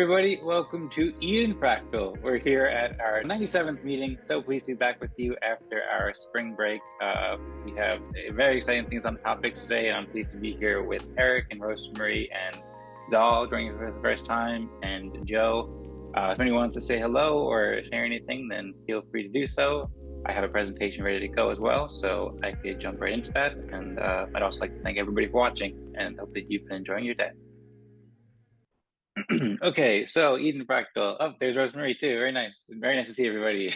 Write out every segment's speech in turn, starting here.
everybody, welcome to Eden Fractal. We're here at our 97th meeting, so pleased to be back with you after our spring break. We have very exciting things on the topics today, and I'm pleased to be here with Eric and Rosmari and Zaal joining us for the first time, and Joe. If anyone wants to say hello or share anything, then feel free to do so. I have a presentation ready to go as well, so I could jump right into that. And I'd also like to thank everybody for watching, and hope that you've been enjoying your day. Okay, so Eden Fractal. Oh, there's Rosmari too. Very nice. Very nice to see everybody.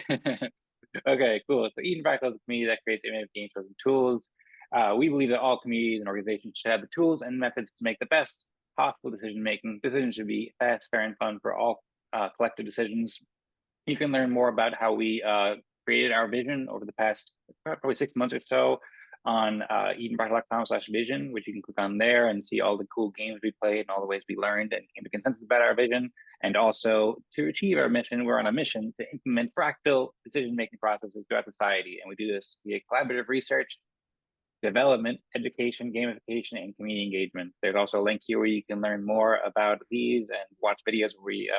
Okay, cool. So Eden Fractal is a community that creates innovative games and tools. We believe that all communities and organizations should have the tools and methods to make the best possible decision making. Decisions should be fast, fair, and fun for all collective decisions. You can learn more about how we created our vision over the past probably 6 months or so on edenfractal.com/vision, which you can click on there and see all the cool games we played and all the ways we learned and came to consensus about our vision. And also, to achieve our mission, we're on a mission to implement fractal decision-making processes throughout society. And we do this via collaborative research, development, education, gamification, and community engagement. There's also a link here where you can learn more about these and watch videos where we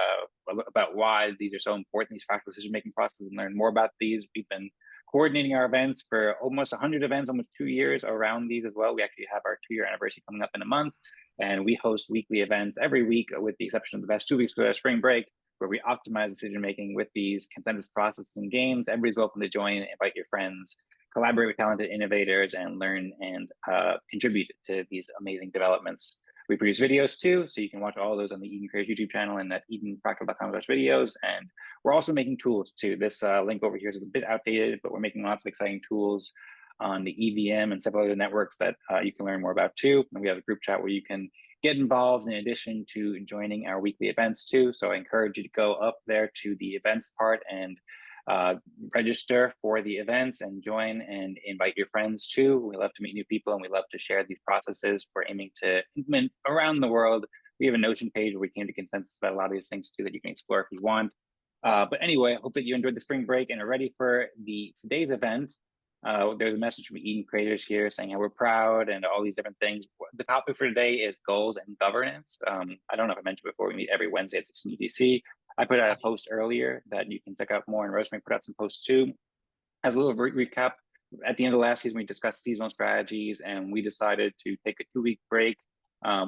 about why these are so important, these fractal decision-making processes, and learn more about these. We've been coordinating our events for almost 100 events, almost 2 years around these as well. We actually have our 2-year anniversary coming up in a month, and we host weekly events every week, with the exception of the past 2 weeks for our spring break, where we optimize decision-making with these consensus processes and games. Everybody's welcome to join, invite your friends, collaborate with talented innovators, and learn and contribute to these amazing developments. We produce videos too, so you can watch all of those on the Eden Creators YouTube channel and at edenfractal.com/videos. And we're also making tools too. This link over here is a bit outdated, but we're making lots of exciting tools on the EVM and several other networks that you can learn more about too. And we have a group chat where you can get involved in addition to joining our weekly events too. So I encourage you to go up there to the events part and register for the events and join and invite your friends too. We love to meet new people, and we love to share these processes we're aiming to implement around the world. We have a Notion page where we came to consensus about a lot of these things too that you can explore if you want. But anyway, I hope that you enjoyed the spring break and are ready for today's event. There's a message from Eden creators here saying how we're proud and all these different things. The topic for today is goals and governance. I don't know if I mentioned before, we meet every Wednesday at 16 UTC. I put out a post earlier that you can check out more, and Rosmari put out some posts too. As a little recap, at the end of last season, we discussed seasonal strategies, and we decided to take a 2-week break,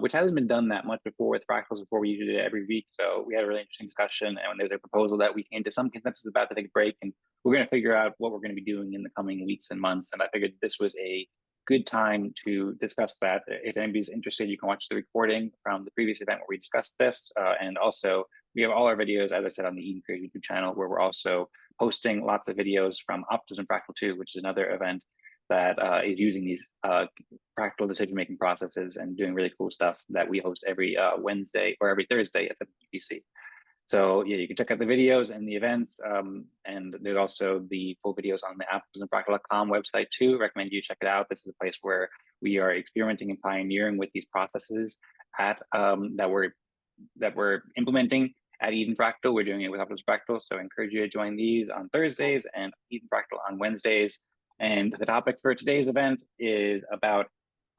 which hasn't been done that much before with fractals before. We usually do it every week. So we had a really interesting discussion, and there's a proposal that we came to some consensus about to take a break, and we're going to figure out what we're going to be doing in the coming weeks and months. And I figured this was a good time to discuss that. If anybody's interested, you can watch the recording from the previous event where we discussed this. And also, we have all our videos, as I said, on the Eden Creators YouTube channel, where we're also posting lots of videos from Optimism Fractal 2, which is another event that is using these practical decision-making processes and doing really cool stuff that we host every Wednesday or every Thursday at 7 UTC. So yeah, you can check out the videos and the events, and there's also the full videos on the optimismfractal.com website too. Recommend you check it out. This is a place where we are experimenting and pioneering with these processes at that we're implementing at Eden Fractal. We're doing it with Optimism Fractal, so I encourage you to join these on Thursdays and Eden Fractal on Wednesdays. And the topic for today's event is about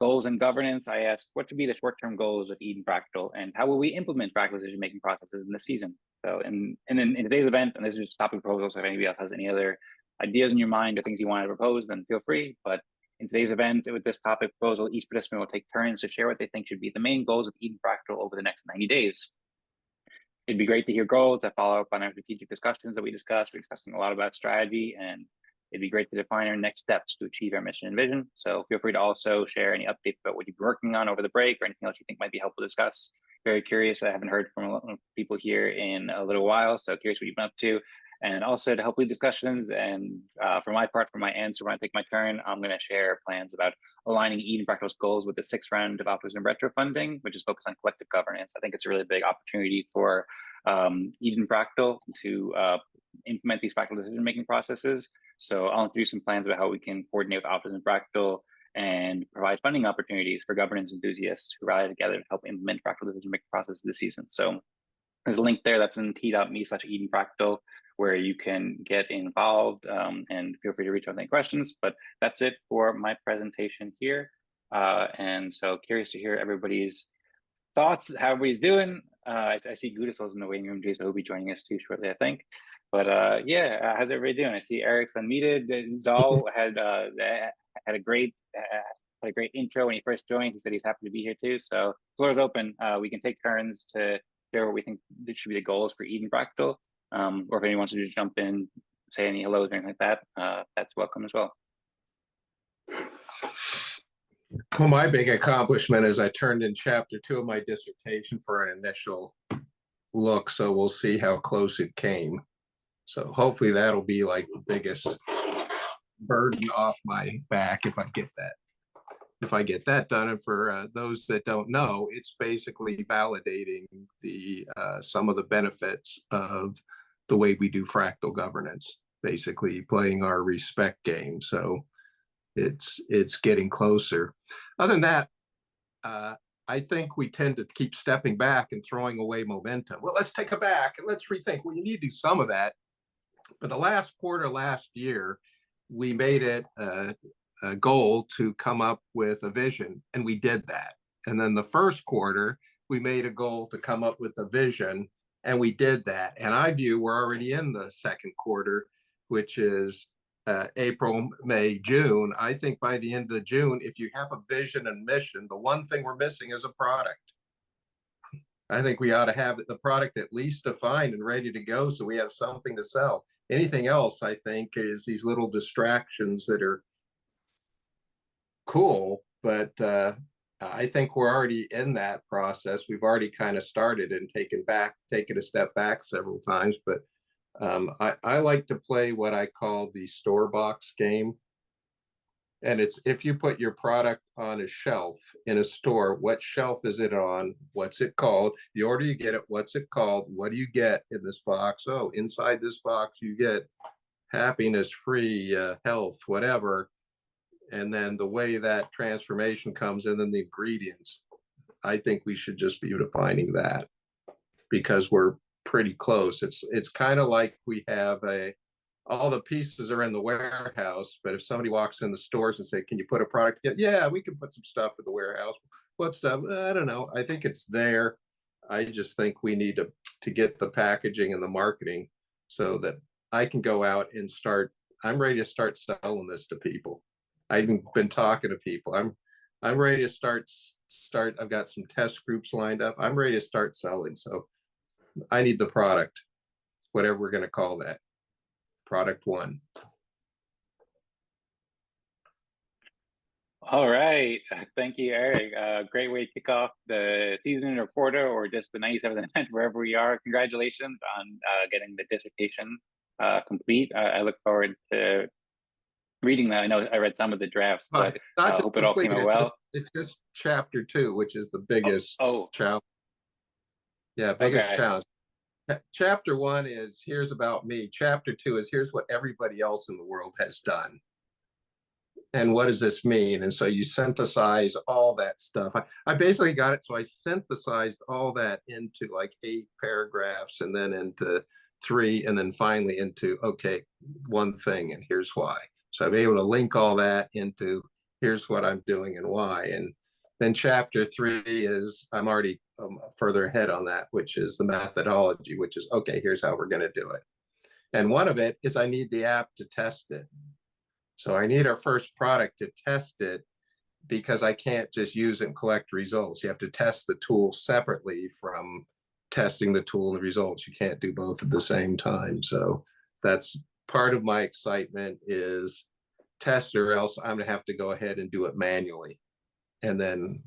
goals and governance. I asked what should be the short-term goals of Eden Fractal, and how will we implement fractal decision-making processes in this season. So, and then in today's event, and this is just a topic proposal, so if anybody else has any other ideas in your mind or things you want to propose, then feel free. But in today's event, with this topic proposal, each participant will take turns to share what they think should be the main goals of Eden Fractal over the next 90 days. It'd be great to hear goals that follow up on our strategic discussions that we discussed. We're discussing a lot about strategy, and it'd be great to define our next steps to achieve our mission and vision. So feel free to also share any updates about what you've been working on over the break or anything else you think might be helpful to discuss. Very curious. I haven't heard from a lot of people here in a little while, so curious what you've been up to. And also to help lead discussions, and for my part, for my answer, when I take my turn, I'm going to share plans about aligning Eden Fractal's goals with the 6th round of Optimism Retro funding, which is focused on collective governance. I think it's a really big opportunity for Eden Fractal to implement these fractal decision-making processes. So I'll introduce some plans about how we can coordinate with Optimism Fractal and provide funding opportunities for governance enthusiasts who rally together to help implement fractal decision-making processes this season. So there's a link there that's in t.me/Eden Fractal, where you can get involved, and feel free to reach out with any questions. But that's it for my presentation here. And so curious to hear everybody's thoughts, how everybody's doing. I see Gudasol's in the waiting room too, so he'll be joining us too shortly, I think. But yeah, how's everybody doing? I see Eric's unmuted. Zaal had a great intro when he first joined. He said he's happy to be here too. So floor is open. We can take turns to share what we think should be the goals for Eden Fractal. Or if anyone wants to just jump in, say any hellos or anything like that, that's welcome as well. Well, my big accomplishment is I turned in chapter 2 of my dissertation for an initial look, so we'll see how close it came. So hopefully that'll be like the biggest burden off my back if I get that done. And for those that don't know, it's basically validating the some of the benefits of the way we do fractal governance, basically playing our respect game. So it's getting closer. Other than that, I think we tend to keep stepping back and throwing away momentum. Well, let's take it back and let's rethink. Well, you need to do some of that. But the last quarter last year, we made it a goal to come up with a vision, and we did that. And then the first quarter, we made a goal to come up with a vision, and we did that. And I view we're already in the second quarter, which is April, May, June. I think by the end of June, if you have a vision and mission, the one thing we're missing is a product. I think we ought to have the product at least defined and ready to go so we have something to sell. Anything else, I think, is these little distractions that are cool, but I think we're already in that process. We've already kind of started and taken a step back several times, but I like to play what I call the store box game. And it's if you put your product on a shelf in a store, what shelf is it on? What's it called? The order you get it, what's it called? What do you get in this box? Oh, inside this box, you get happiness, free, health, whatever. And then the way that transformation comes in and the ingredients, I think we should just be defining that because we're pretty close. It's kind of like we have all the pieces are in the warehouse, but if somebody walks in the stores and say, can you put a product together? Yeah, we can put some stuff in the warehouse. What stuff? I don't know. I think it's there. I just think we need to get the packaging and the marketing so that I can go out and I'm ready to start selling this to people. I've even been talking to people. I'm ready to start. I've got some test groups lined up. I'm ready to start selling. So I need the product, whatever we're going to call that. Product 1. All right. Thank you, Eric. Great way to kick off the season reporter or just the 97th event, wherever we are. Congratulations on getting the dissertation complete. I look forward to reading that. I know I read some of the drafts, but I hope it all came out well. It's just chapter 2, which is the biggest challenge. Yeah, biggest challenge. Chapter 1 is here's about me. Chapter 2 is here's what everybody else in the world has done. And what does this mean? And so you synthesize all that stuff. I basically got it. So I synthesized all that into like 8 paragraphs and then into 3 and then finally into, okay, one thing and here's why. So I'm able to link all that into here's what I'm doing and why. And then chapter 3 is I'm already further ahead on that, which is the methodology, which is, okay, here's how we're going to do it. And one of it is I need the app to test it. So I need our first product to test it because I can't just use it and collect results. You have to test the tool separately from testing the tool and the results. You can't do both at the same time. So that's part of my excitement is test, or else I'm going to have to go ahead and do it manually and then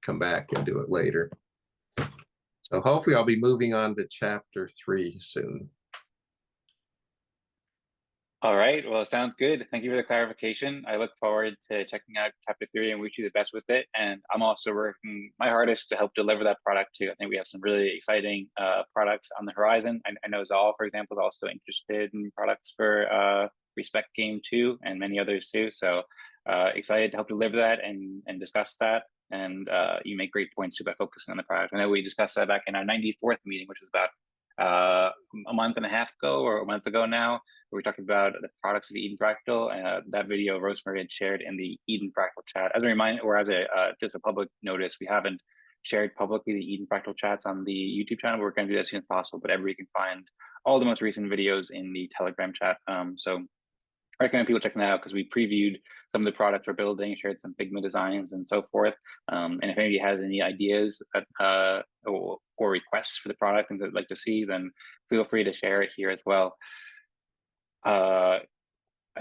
come back and do it later. So hopefully I'll be moving on to chapter 3 soon. All right. Well, it sounds good. Thank you for the clarification. I look forward to checking out chapter 3 and wish you the best with it. And I'm also working my hardest to help deliver that product too. I think we have some really exciting products on the horizon. I know Zaal, for example, is also interested in products for Respect Game 2 and many others too. So excited to help deliver that and discuss that. And you make great points too about focusing on the product. I know we discussed that back in our 94th meeting, which was about a month and a half ago or a month ago now, where we talked about the products of the Eden Fractal. That video Rosmari had shared in the Eden Fractal chat. As a reminder, or as just a public notice, we haven't shared publicly the Eden Fractal chats on the YouTube channel. We're going to do that as soon as possible, but everybody can find all the most recent videos in the Telegram chat. So I recommend people checking that out because we previewed some of the products we're building, shared some Figma designs and so forth. And if anybody has any ideas or requests for the product and they'd like to see, then feel free to share it here as well. I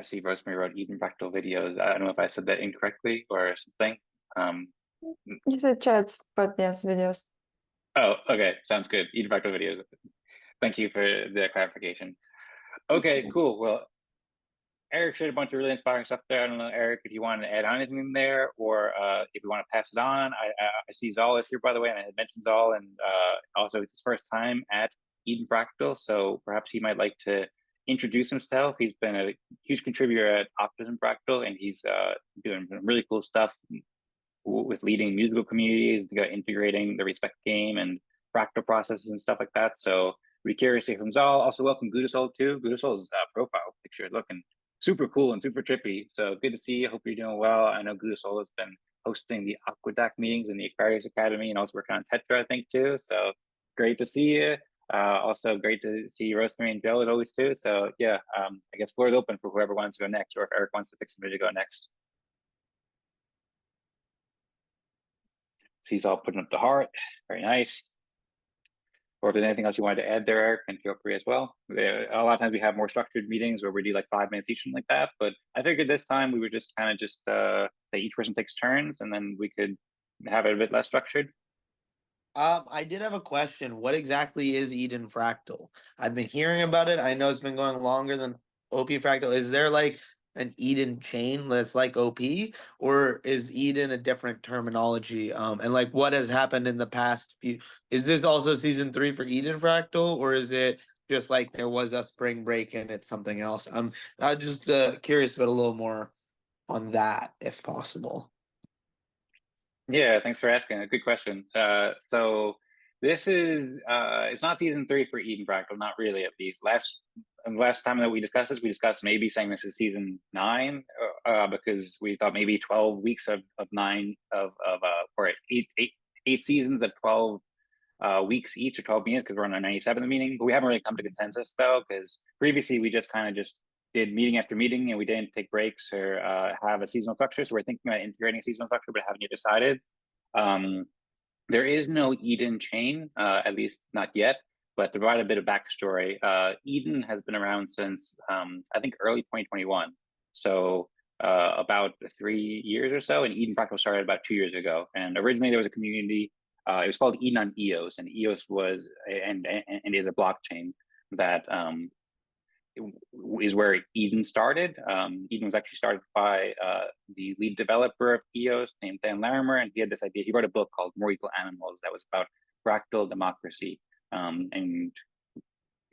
see Rosmari wrote Eden Fractal videos. I don't know if I said that incorrectly or something. You said chats, but yes, videos. Oh, okay. Sounds good. Eden Fractal videos. Thank you for the clarification. Okay, cool. Well, Eric shared a bunch of really inspiring stuff there. I don't know, Eric, if you want to add on anything in there or if you want to pass it on. I see Zaal is here, by the way, and I had mentioned Zaal, and also it's his first time at Eden Fractal, so perhaps he might like to introduce himself. He's been a huge contributor at Optimism Fractal, and he's doing really cool stuff with leading musical communities, integrating the respect game and fractal processes and stuff like that. So we're curious to hear from Zaal. Also welcome Gudasol too. Gudasol's profile picture looking super cool and super trippy. So good to see you. Hope you're doing well. I know Gudasol has been hosting the Aquadac meetings in the Aquarius Academy and also working on Tetra, I think, too. So great to see you. Also great to see Rosmari and Joe as always, too. So yeah, I guess floor is open for whoever wants to go next, or if Eric wants to pick somebody to go next. See, he's all putting up the heart. Very nice. Or if there's anything else you wanted to add there, Eric, then feel free as well. A lot of times we have more structured meetings where we do like 5 minutes each and like that. But I figured this time we would just kind of say each person takes turns and then we could have it a bit less structured. I did have a question. What exactly is Eden Fractal? I've been hearing about it. I know it's been going longer than OP Fractal. Is there like an Eden chain that's like OP, or is Eden a different terminology? And like what has happened in the past few, is this also season 3 for Eden Fractal, or is it just like there was a spring break and it's something else? I'm just curious about a little more on that, if possible. Yeah, thanks for asking. A good question. So this is it's not season 3 for Eden Fractal, not really at least. Last time that we discussed this, we discussed maybe saying this is season 9 because we thought maybe 12 weeks of 9 or eight seasons of 12 weeks each, or 12 meetings, because we're on our 97th meeting. But we haven't really come to consensus though, because previously we just kind of did meeting after meeting and we didn't take breaks or have a seasonal structure. So we're thinking about integrating a seasonal structure, but haven't yet decided. There is no Eden chain, at least not yet. But to provide a bit of backstory, Eden has been around since I think early 2021. So about 3 years or so, and Eden Fractal started about 2 years ago. And originally there was a community. It was called Eden on EOS, and EOS was and is a blockchain that is where Eden started. Eden was actually started by the lead developer of EOS named Dan Larimer, and he had this idea. He wrote a book called More Equal Animals that was about fractal democracy and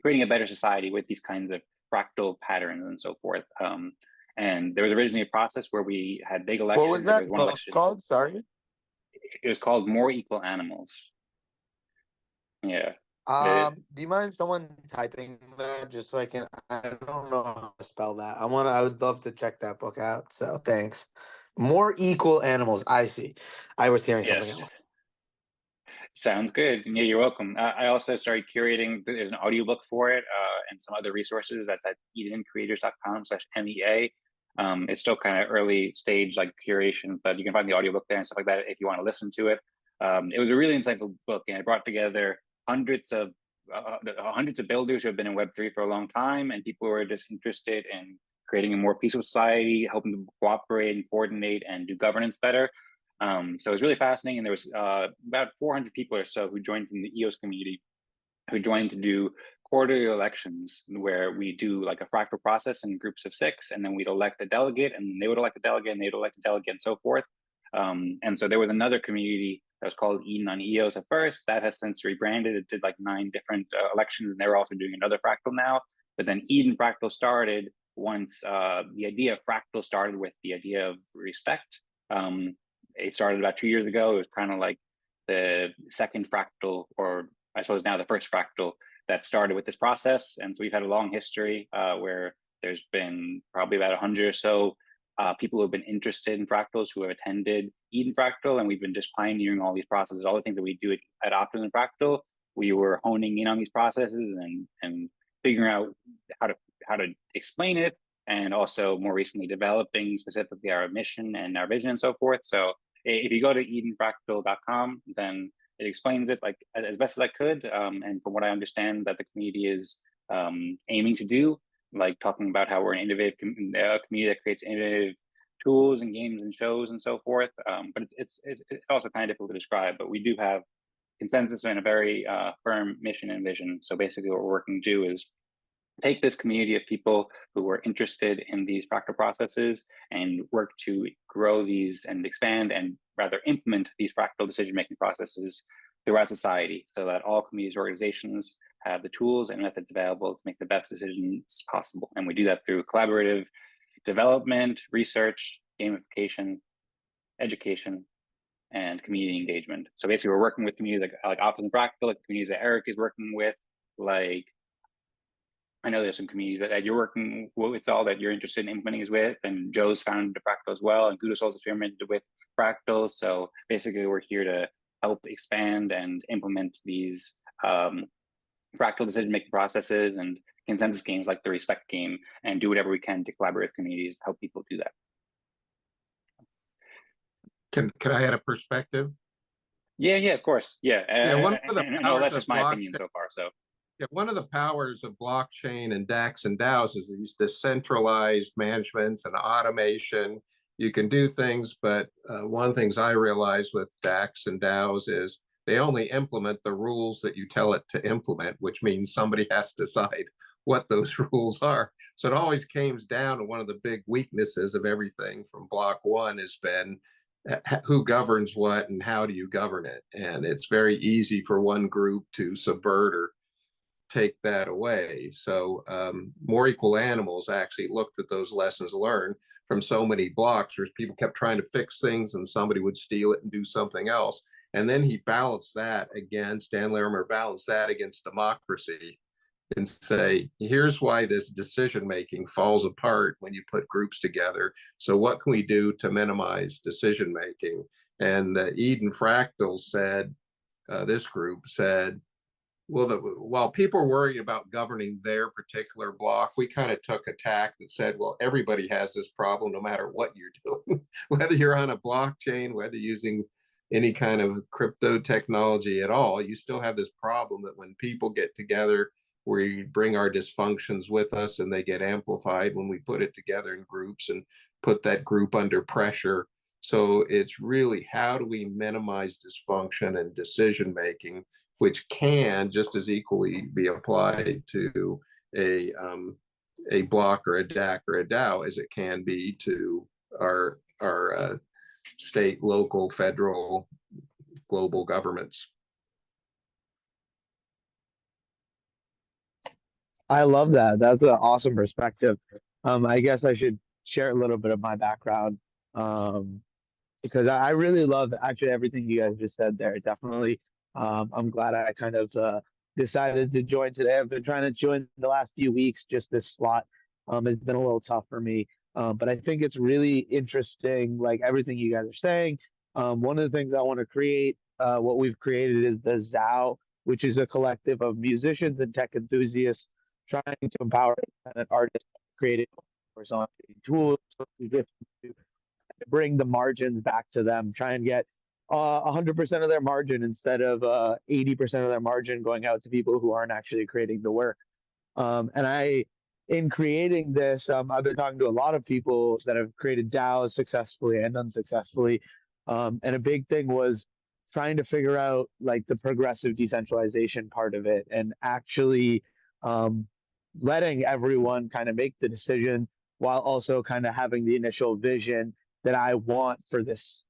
creating a better society with these kinds of fractal patterns and so forth. And there was originally a process where we had big elections. What was that book called? Sorry. It was called More Equal Animals. Yeah. Do you mind someone typing that just so I don't know how to spell that. I would love to check that book out. So thanks. More Equal Animals. I see. I was hearing something else. Sounds good. Yeah, you're welcome. I also started curating. There's an audiobook for it and some other resources. That's at edencreators.com/MEA. It's still kind of early stage like curation, but you can find the audiobook there and stuff like that if you want to listen to it. It was a really insightful book, and it brought together hundreds of builders who have been in Web3 for a long time, and people who are just interested in creating a more peaceful society, helping them cooperate and coordinate and do governance better. So it was really fascinating, and there was about 400 people or so who joined from the EOS community, who joined to do quarterly elections where we do like a fractal process in groups of 6, and then we'd elect a delegate, and they would elect a delegate, and they'd elect a delegate, and so forth. And so there was another community that was called Eden on EOS at first. That has since rebranded. It did like 9 different elections, and they were also doing another fractal now. But then Eden Fractal started once the idea of fractal started with the idea of respect. It started about 2 years ago. It was kind of like the second fractal, or I suppose now the first fractal that started with this process. And so we've had a long history where there's been probably about 100 or so people who have been interested in fractals, who have attended Eden Fractal, and we've been just pioneering all these processes, all the things that we do at Optimism Fractal. We were honing in on these processes and figuring out how to explain it, and also more recently developing specifically our mission and our vision and so forth. So if you go to edenfractal.com, then it explains it like as best as I could. And from what I understand that the community is aiming to do, like talking about how we're an innovative community that creates innovative tools and games and shows and so forth. But it's also kind of difficult to describe, but we do have consensus and a very firm mission and vision. So basically what we're working to do is take this community of people who are interested in these fractal processes and work to grow these and expand and rather implement these fractal decision-making processes throughout society so that all communities and organizations have the tools and methods available to make the best decisions possible. And we do that through collaborative development, research, gamification, education, and community engagement. So basically we're working with communities like Optimism Fractal, like communities that Eric is working with, like I know there's some communities that you're working with, it's all that you're interested in implementing is with, and Joe's founded the Fractal as well, and Gudasol's experimented with fractals. So basically we're here to help expand and implement these fractal decision-making processes and consensus games like the Respect game, and do whatever we can to collaborate with communities to help people do that. Can I add a perspective? Yeah, of course. Yeah, one of the no, that's just my opinion so far. So yeah, one of the powers of blockchain and DACs and DAOs is these decentralized managements and automation. You can do things, but one of the things I realize with DACs and DAOs is they only implement the rules that you tell it to implement, which means somebody has to decide what those rules are. So it always comes down to one of the big weaknesses of everything from block one has been who governs what and how do you govern it. And it's very easy for one group to subvert or take that away. So More Equal Animals actually looked at those lessons learned from so many blocks where people kept trying to fix things and somebody would steal it and do something else. And then he balanced that against, Dan Larimer balanced that against democracy and say, here's why this decision-making falls apart when you put groups together. So what can we do to minimize decision-making? And the Eden Fractal said, this group said, well, while people are worried about governing their particular block, we kind of took a tack that said, well, everybody has this problem no matter what you're doing, whether you're on a blockchain, whether using any kind of crypto technology at all, you still have this problem that when people get together, we bring our dysfunctions with us and they get amplified when we put it together in groups and put that group under pressure. So it's really how do we minimize dysfunction and decision-making, which can just as equally be applied to a block or a DAC or a DAO as it can be to our state, local, federal, global governments. I love that. That's an awesome perspective. I guess I should share a little bit of my background because I really love actually everything you guys just said there. Definitely. I'm glad I kind of decided to join today. I've been trying to join the last few weeks. Just this slot has been a little tough for me. But I think it's really interesting, like everything you guys are saying. One of the things I want to create, what we've created is the Zaal, which is a collective of musicians and tech enthusiasts trying to empower independent artists, creative tools to bring the margins back to them, try and get 100% of their margin instead of 80% of their margin going out to people who aren't actually creating the work. In creating this, I've been talking to a lot of people that have created DAOs successfully and unsuccessfully. And a big thing was trying to figure out like the progressive decentralization part of it and actually letting everyone kind of make the decision while also kind of having the initial vision that I want for this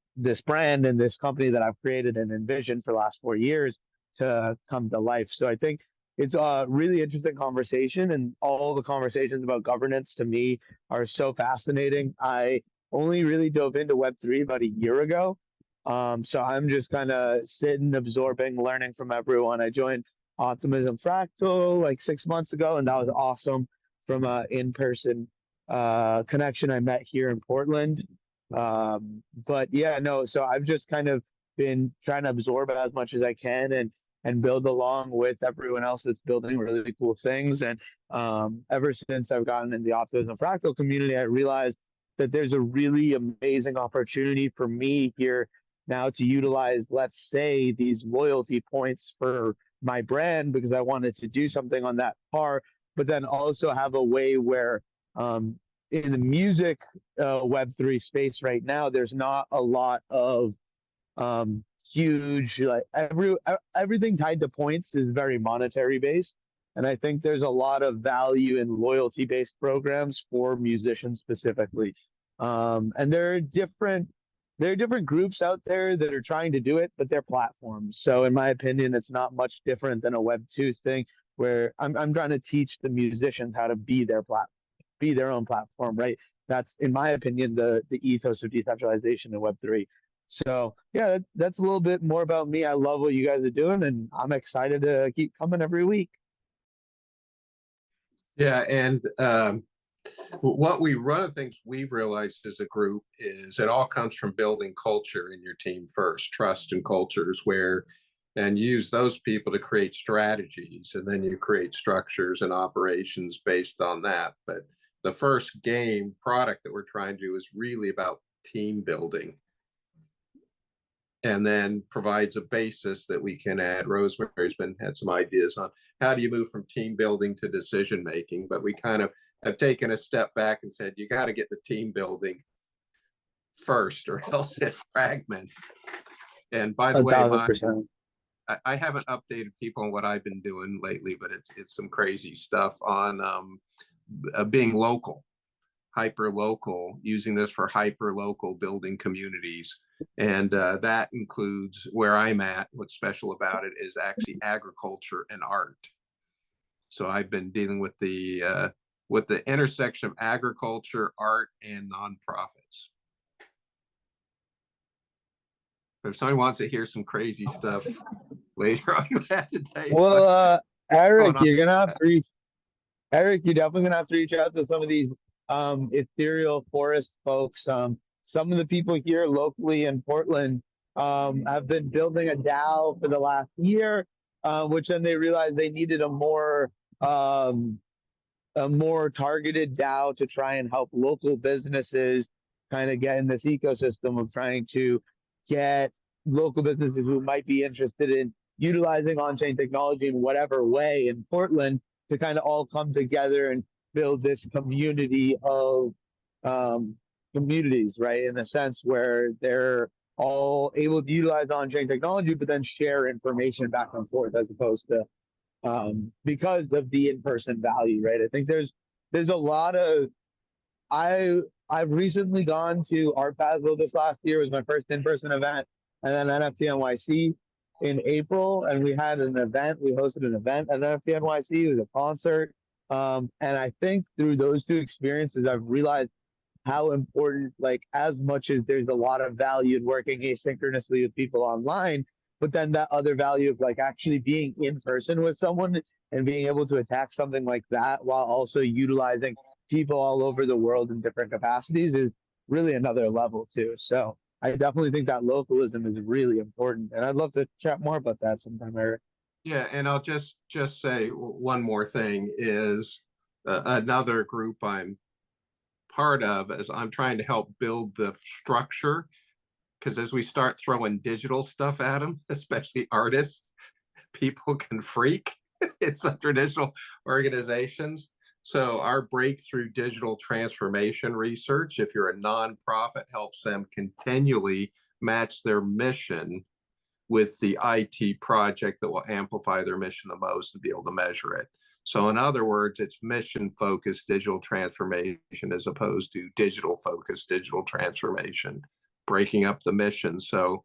brand and this company that I've created and envisioned for the last 4 years to come to life. So I think it's a really interesting conversation, and all the conversations about governance to me are so fascinating. I only really dove into Web3 about a year ago. So I'm just kind of sitting, absorbing, learning from everyone. I joined Optimism Fractal like 6 months ago, and that was awesome from an in-person connection I met here in Portland. But yeah, no, so I've just kind of been trying to absorb as much as I can and build along with everyone else that's building really cool things. And ever since I've gotten in the Optimism Fractal community, I realized that there's a really amazing opportunity for me here now to utilize, let's say, these loyalty points for my brand because I wanted to do something on that par, but then also have a way where in the music Web3 space right now, there's not a lot of huge, like everything tied to points is very monetary based. And I think there's a lot of value in loyalty based programs for musicians specifically. And there are different groups out there that are trying to do it, but they're platforms. So in my opinion, it's not much different than a Web2 thing where I'm trying to teach the musicians how to be their own platform, right? That's, in my opinion, the ethos of decentralization in Web3. So yeah, that's a little bit more about me. I love what you guys are doing, and I'm excited to keep coming every week. Yeah, and one of the things we've realized as a group is it all comes from building culture in your team first, trust and cultures, where and use those people to create strategies, and then you create structures and operations based on that. But the first game product that we're trying to do is really about team building, and then provides a basis that we can add. Rosmari's had some ideas on how do you move from team building to decision making, but we kind of have taken a step back and said you got to get the team building first, or else it fragments. And by the way, I haven't updated people on what I've been doing lately, but it's some crazy stuff on being local, hyper local, using this for hyper local building communities. And that includes where I'm at. What's special about it is actually agriculture and art. So I've been dealing with the intersection of agriculture, art, and nonprofits. If somebody wants to hear some crazy stuff later, I'm glad to tell you. Well, Eric, you're definitely gonna have to reach out to some of these ethereal forest folks. Some of the people here locally in Portland have been building a DAO for the last year, which then they realized they needed a more targeted DAO to try and help local businesses kind of get in this ecosystem of trying to get local businesses who might be interested in utilizing on-chain technology in whatever way in Portland to kind of all come together and build this community of communities, right? In a sense where they're all able to utilize on-chain technology, but then share information back and forth as opposed to because of the in-person value, right? I think there's a lot of I've recently gone to Art Path this last year. It was my first in-person event, and then NFTNYC in April, and we had an event. We hosted an event at NFTNYC. It was a concert, and I think through those two experiences, I've realized how important, like, as much as there's a lot of value in working asynchronously with people online, but then that other value of like actually being in person with someone and being able to attack something like that while also utilizing people all over the world in different capacities is really another level too. So I definitely think that localism is really important, and I'd love to chat more about that sometime, Eric. Yeah, and I'll just say one more thing is another group I'm part of is I'm trying to help build the structure, because as we start throwing digital stuff at them, especially artists, people can freak. It's a traditional organizations. So our breakthrough digital transformation research, if you're a nonprofit, helps them continually match their mission with the IT project that will amplify their mission the most and be able to measure it. So in other words, it's mission-focused digital transformation as opposed to digital-focused digital transformation, breaking up the mission. So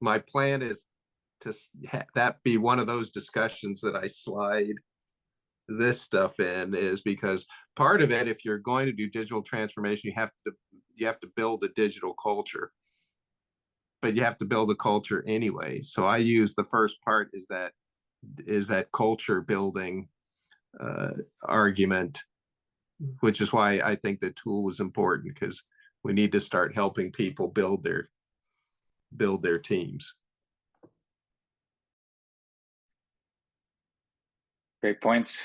my plan is to that be one of those discussions that I slide this stuff in, is because part of it, if you're going to do digital transformation, you have to build a digital culture, but you have to build a culture anyway. So I use the first part is that culture building argument which is why I think the tool is important, because we need to start helping people build their teams. Great points.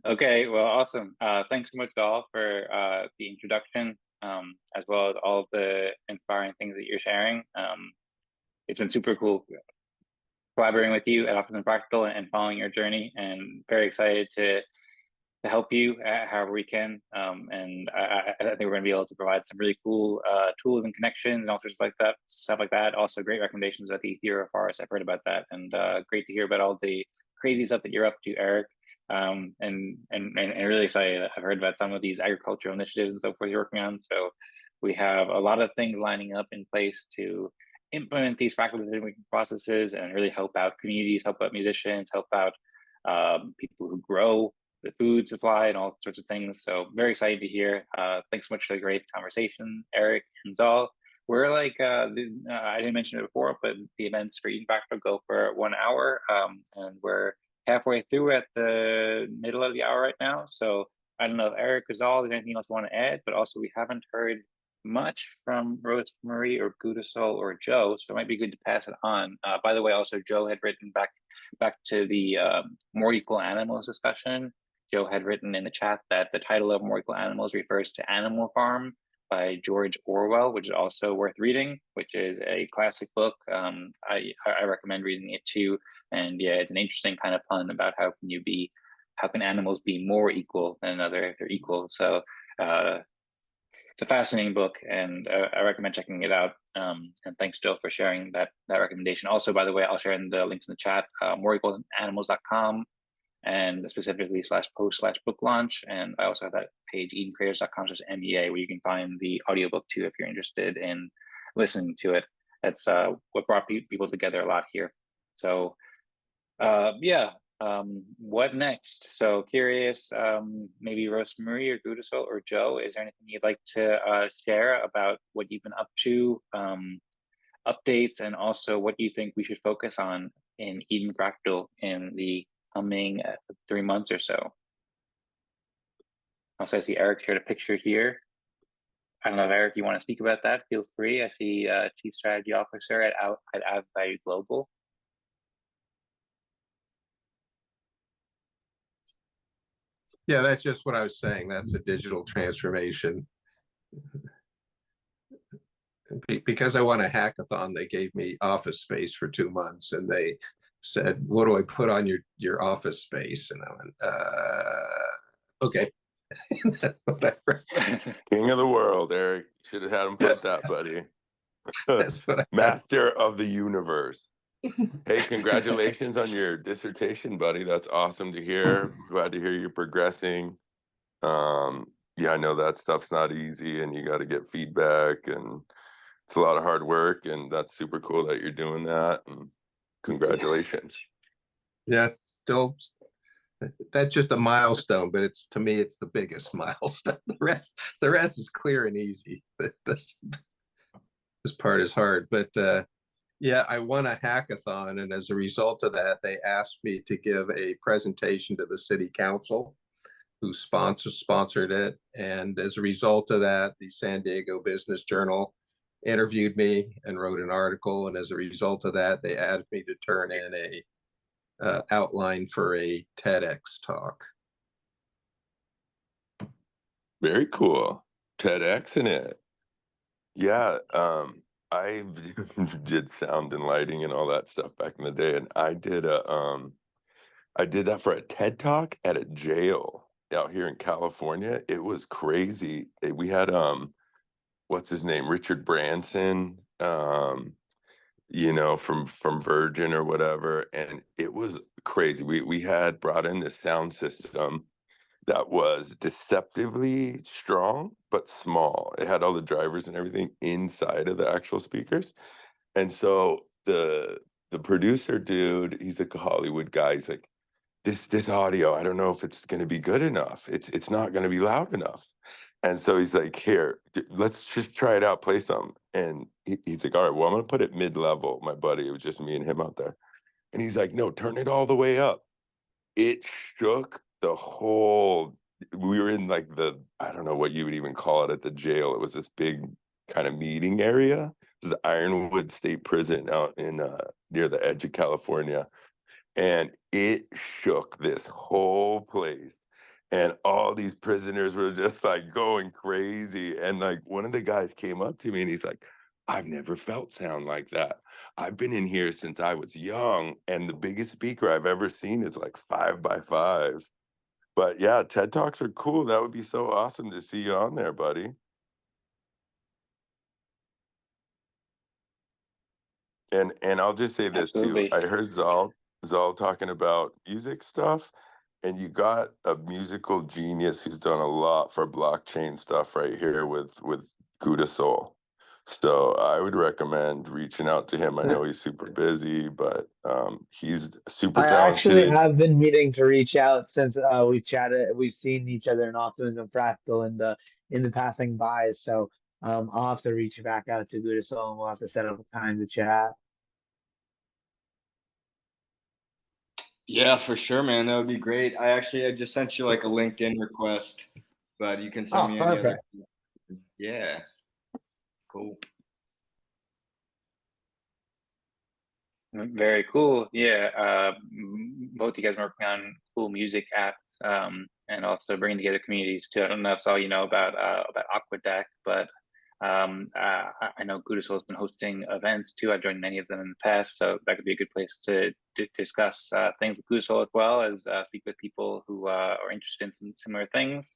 Okay, well, awesome. Thanks so much, Zaal, for the introduction, as well as all the inspiring things that you're sharing. It's been super cool collaborating with you at Optimism Fractal and following your journey, and very excited to help you however we can. And I think we're going to be able to provide some really cool tools and connections and all sorts like that, stuff like that. Also, great recommendations about the Ethereum forest. I've heard about that, and great to hear about all the crazy stuff that you're up to, Eric. And really excited. I've heard about some of these agricultural initiatives and so forth you're working on. So we have a lot of things lining up in place to implement these fractal decision-making processes and really help out communities, help out musicians, help out people who grow the food supply and all sorts of things. So very excited to hear. Thanks so much for the great conversation, Eric and Zaal. We're like, I didn't mention it before, but the events for Eden Fractal go for 1 hour, and we're halfway through at the middle of the hour right now. So I don't know if Eric or Zaal, there's anything else you want to add, but also we haven't heard much from Rosmari or Gudasol or Joe, so it might be good to pass it on. By the way, also Joe had written back to the More Equal Animals discussion. Joe had written in the chat that the title of More Equal Animals refers to Animal Farm by George Orwell, which is also worth reading, which is a classic book. I recommend reading it too. And yeah, it's an interesting kind of pun about how can animals be more equal than another if they're equal. So it's a fascinating book, and I recommend checking it out. And thanks, Joe, for sharing that recommendation. Also, by the way, I'll share in the links in the chat, moreequalanimals.com, and specifically /post/book launch. And I also have that page, edencreators.com/MEA, where you can find the audiobook too, if you're interested in listening to it. That's what brought people together a lot here. So yeah, what next? So curious, maybe Rosmari or Gudasol or Joe, is there anything you'd like to share about what you've been up to, updates, and also what you think we should focus on in Eden Fractal in the coming 3 months or so? Also, I see Eric shared a picture here. I don't know if Eric, you want to speak about that? Feel free. I see Chief Strategy Officer at Value Global. Yeah, that's just what I was saying. That's a digital transformation. Because I won a hackathon, they gave me office space for 2 months, and they said, "What do I put on your office space?" And I went, "Okay." Whatever. King of the world, Eric. Should have had him put that, buddy. That's what I Master of the universe. Hey, congratulations on your dissertation, buddy. That's awesome to hear. Glad to hear you're progressing. Yeah, I know that stuff's not easy, and you got to get feedback, and it's a lot of hard work, and that's super cool that you're doing that. And congratulations. Yeah, still, that's just a milestone, but to me, it's the biggest milestone. The rest is clear and easy. This part is hard, but yeah, I won a hackathon, and as a result of that, they asked me to give a presentation to the city council, who sponsored it. And as a result of that, the San Diego Business Journal interviewed me and wrote an article. And as a result of that, they asked me to turn in a outline for a TEDx talk. Very cool. TEDx in it. Yeah, I did sound and lighting and all that stuff back in the day, and I did that for a TED Talk at a jail out here in California. It was crazy. We had what's his name, Richard Branson, you know, from Virgin or whatever, and it was crazy. We had brought in this sound system that was deceptively strong but small. It had all the drivers and everything inside of the actual speakers. And so the producer dude, he's like a Hollywood guy. He's like, this audio, I don't know if it's going to be good enough. It's not going to be loud enough. And so he's like, here, let's just try it out, play some. And he's like, all right, well, I'm going to put it mid-level, my buddy. It was just me and him out there. And he's like, no, turn it all the way up. It shook the whole we were in like the, I don't know what you would even call it at the jail. It was this big kind of meeting area. This is Ironwood State Prison out in near the edge of California. And it shook this whole place. And all these prisoners were just like going crazy. And like one of the guys came up to me and he's like, I've never felt sound like that. I've been in here since I was young. And the biggest speaker I've ever seen is like 5x5. But yeah, TED Talks are cool. That would be so awesome to see you on there, buddy. And I'll just say this too. Absolutely. I heard Zaal talking about music stuff, and you got a musical genius who's done a lot for blockchain stuff right here with Gudasol. So I would recommend reaching out to him. I know he's super busy, but he's super I actually talented. have been meaning to reach out since we chatted. We've seen each other in Optimism Fractal in the passing by. So I'll have to reach back out to Gudasol and we'll have to set up a time to chat. Yeah, for sure, man. That would be great. I just sent you like a LinkedIn request, but you can send Oh, me any other. perfect. Yeah. Cool. Very cool. Yeah. Both you guys are working on cool music apps, and also bringing together communities too. I don't know if all you know about Aquadec, but I know Gudasol has been hosting events too. I've joined many of them in the past, so that could be a good place to discuss things with Gudasol as well as speak with people who are interested in some similar things.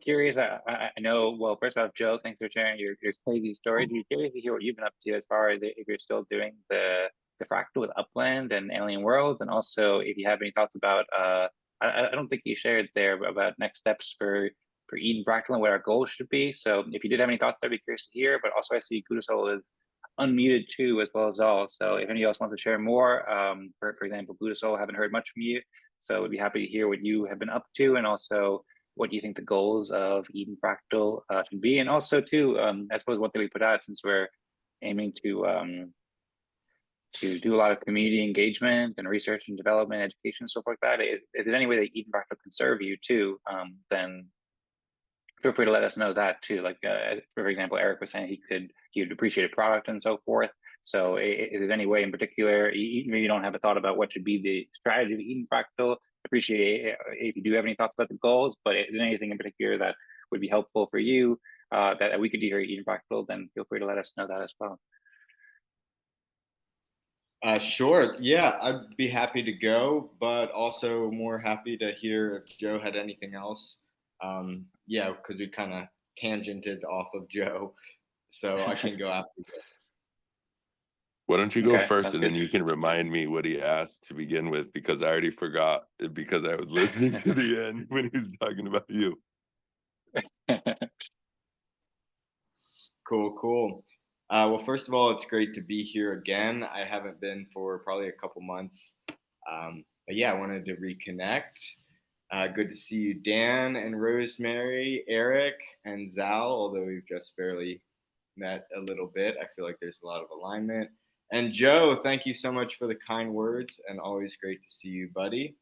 Curious, I know, well, first off, Joe, thanks for sharing your crazy stories. We're curious to hear what you've been up to as far as if you're still doing the Fractal with Upland and Alien Worlds, and also if you have any thoughts about, I don't think you shared there about next steps for Eden Fractal and what our goals should be. So if you did have any thoughts, I'd be curious to hear, but also I see Gudasol is unmuted too, as well as all. So if anybody else wants to share more, for example, Gudasol, I haven't heard much from you, so we'd be happy to hear what you have been up to, and also what do you think the goals of Eden Fractal should be? And also too, I suppose one thing we put out, since we're aiming to do a lot of community engagement and research and development, education, and stuff like that, if there's any way that Eden Fractal can serve you too, then feel free to let us know that too. Like, for example, Eric was saying he would appreciate a product and so forth. So is there any way in particular, maybe you don't have a thought about what should be the strategy of Eden Fractal? Appreciate if you do have any thoughts about the goals, but is there anything in particular that would be helpful for you that we could do here at Eden Fractal, then feel free to let us know that as well. Sure. Yeah, I'd be happy to go, but also more happy to hear if Joe had anything else. Yeah, because we kind of tangented off of Joe, so I can go after Joe. Why don't you go Okay, first, that's and good. then you can remind me what he asked to begin with, because I already forgot because I was listening to the end when he was talking about you. Cool. Well, first of all, it's great to be here again. I haven't been for probably a couple months. But yeah, I wanted to reconnect. Good to see you, Dan and Rosmari, Eric and Zaal, although we've just barely met a little bit. I feel like there's a lot of alignment. And Joe, thank you so much for the kind words, and always great to see you, buddy.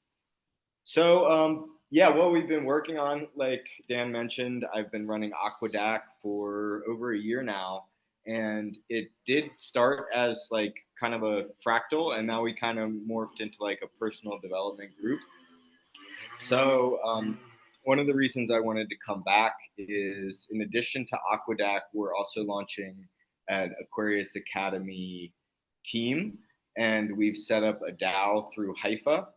So yeah, what we've been working on, like Dan mentioned, I've been running Aquadac for over a year now, and it did start as like kind of a fractal, and now we kind of morphed into like a personal development group. So one of the reasons I wanted to come back is, in addition to Aquadac, we're also launching an Aquarius Academy team, and we've set up a DAO through Hypha,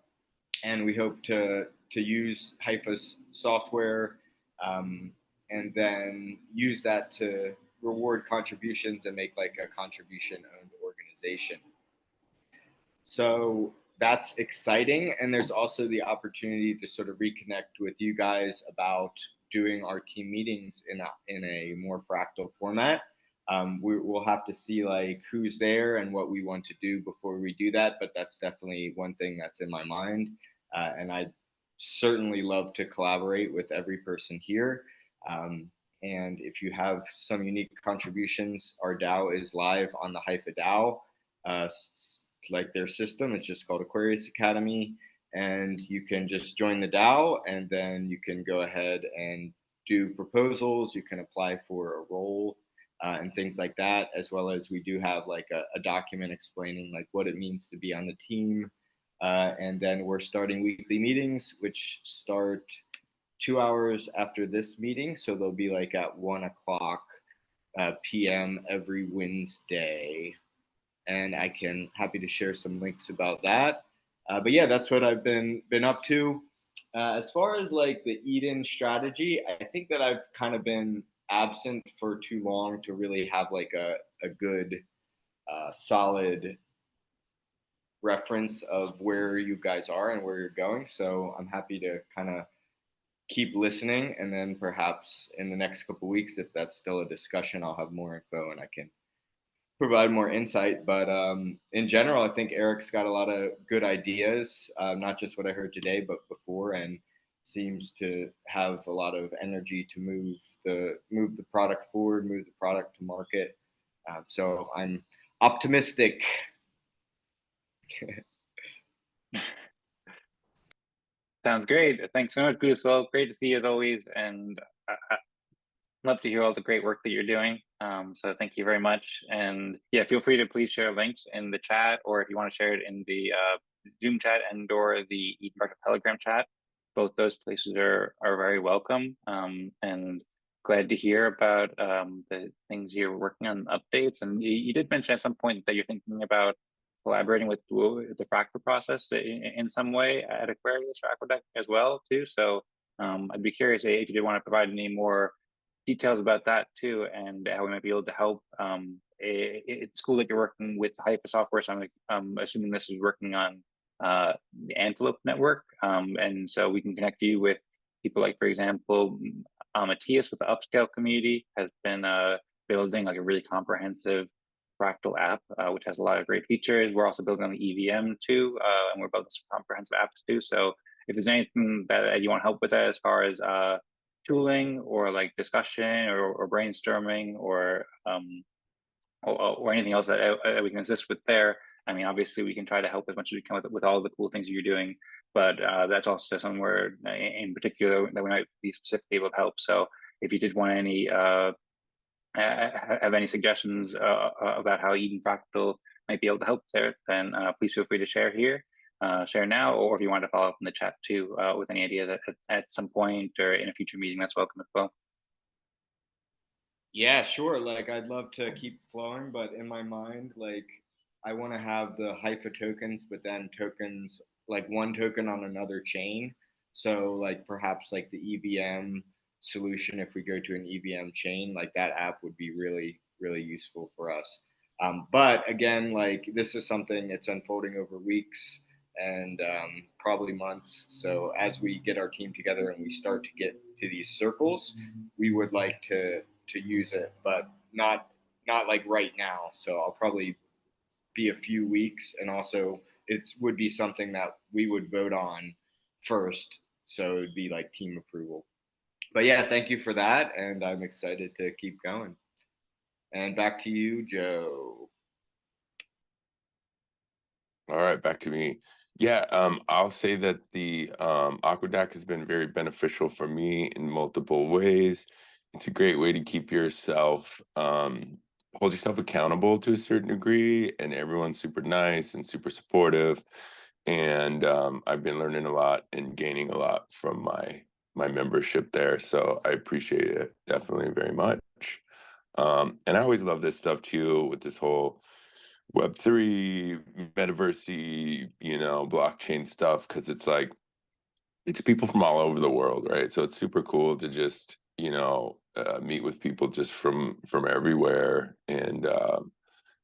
and we hope to use Hypha's software and then use that to reward contributions and make like a contribution-owned organization. So that's exciting, and there's also the opportunity to sort of reconnect with you guys about doing our team meetings in a more fractal format. We'll have to see like who's there and what we want to do before we do that, but that's definitely one thing that's in my mind, and I certainly love to collaborate with every person here. And if you have some unique contributions, our DAO is live on the Hypha DAO. Like their system, it's just called Aquarius Academy. and you can just join the DAO, and then you can go ahead and do proposals. You can apply for a role and things like that, as well as we do have like a document explaining like what it means to be on the team. And then we're starting weekly meetings, which start 2 hours after this meeting. So they'll be like at 1 o'clock p.m. every Wednesday. And I can happy to share some links about that. But yeah, that's what I've been up to. As far as like the Eden strategy, I think that I've kind of been absent for too long to really have like a good solid reference of where you guys are and where you're going. So I'm happy to kind of keep listening, and then perhaps in the next couple of weeks, if that's still a discussion, I'll have more info and I can provide more insight. But in general, I think Eric's got a lot of good ideas, not just what I heard today, but before, and seems to have a lot of energy to move the product forward, move the product to market. So I'm optimistic. Sounds great. Thanks so much, Gudasol. Great to see you as always, and I love to hear all the great work that you're doing. So thank you very much. And yeah, feel free to please share links in the chat, or if you want to share it in the Zoom chat and or the Eden Fractal Telegram chat. Both those places are very welcome. And glad to hear about the things you're working on, updates. And you did mention at some point that you're thinking about collaborating with the Fractal process in some way at Aquarius or Aquadec as well too. So I'd be curious if you did want to provide any more details about that too, and how we might be able to help. It's cool that you're working with Hypha software, so I'm assuming this is working on the Antelope network, and so we can connect you with people like, for example, Matthias with the Upscale community has been building like a really comprehensive Fractal app, which has a lot of great features. We're also building on the EVM too, and we're building some comprehensive apps too. So if there's anything that you want help with that as far as tooling or like discussion or brainstorming or anything else that we can assist with there, I mean, obviously we can try to help as much as we can with all the cool things you're doing, but that's also somewhere in particular that we might be specifically able to help. So if you did want any have any suggestions about how Eden Fractal might be able to help there, then please feel free to share here, share now, or if you want to follow up in the chat too with any ideas at some point or in a future meeting, that's welcome as well. Yeah, sure. Like I'd love to keep flowing, but in my mind, like I want to have the Hypha tokens, but then tokens like one token on another chain. So like perhaps like the EVM solution, if we go to an EVM chain, like that app would be really, really useful for us. But again, like this is something it's unfolding over weeks and probably months. So as we get our team together and we start to get to these circles, we would like to use it, but not like right now. So I'll probably be a few weeks, and also it would be something that we would vote on first. So it would be like team approval. But yeah, thank you for that, and I'm excited to keep going. And back to you, Joe. All right, back to me. Yeah, I'll say that the Aquadac has been very beneficial for me in multiple ways. It's a great way to keep yourself, hold yourself accountable to a certain degree, and everyone's super nice and super supportive. And I've been learning a lot and gaining a lot from my membership there, so I appreciate it definitely very much. And I always love this stuff too, with this whole Web3, metaverse, blockchain stuff, because it's like, it's people from all over the world, right? So it's super cool to just, meet with people just from everywhere and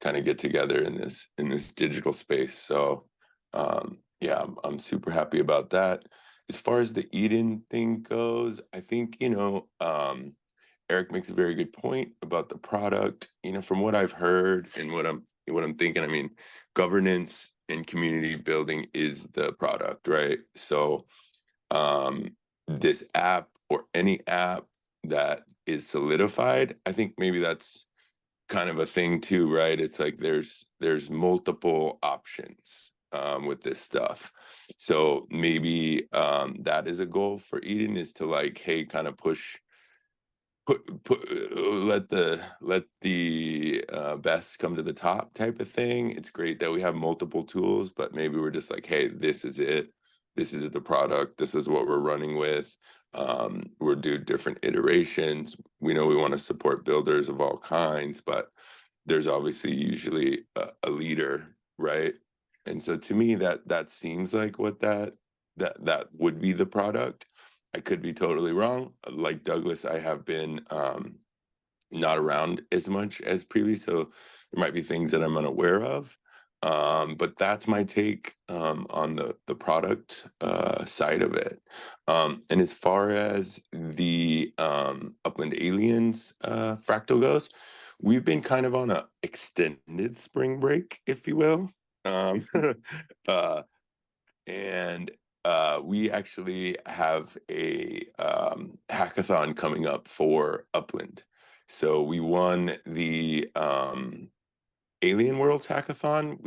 kind of get together in this digital space. So yeah, I'm super happy about that. As far as the Eden thing goes, I think, Eric makes a very good point about the product. From what I've heard and what I'm thinking, I mean, governance and community building is the product, right? So this app or any app that is solidified, I think maybe that's kind of a thing too, right? It's like there's multiple options. with this stuff. So maybe that is a goal for Eden, is to like, hey, kind of let the best come to the top type of thing. It's great that we have multiple tools, but maybe we're just like, hey, this is it. This is the product. This is what we're running with. We'll do different iterations. We know we want to support builders of all kinds, but there's obviously usually a leader, right? And so to me, that seems like what that would be the product. I could be totally wrong. Like Douglas, I have been not around as much as previously, so there might be things that I'm unaware of. But that's my take on the product side of it. And as far as the Upland Aliens Fractal goes, we've been kind of on a extended spring break, if you will. And we actually have a hackathon coming up for Upland. So we won the Alien Worlds hackathon.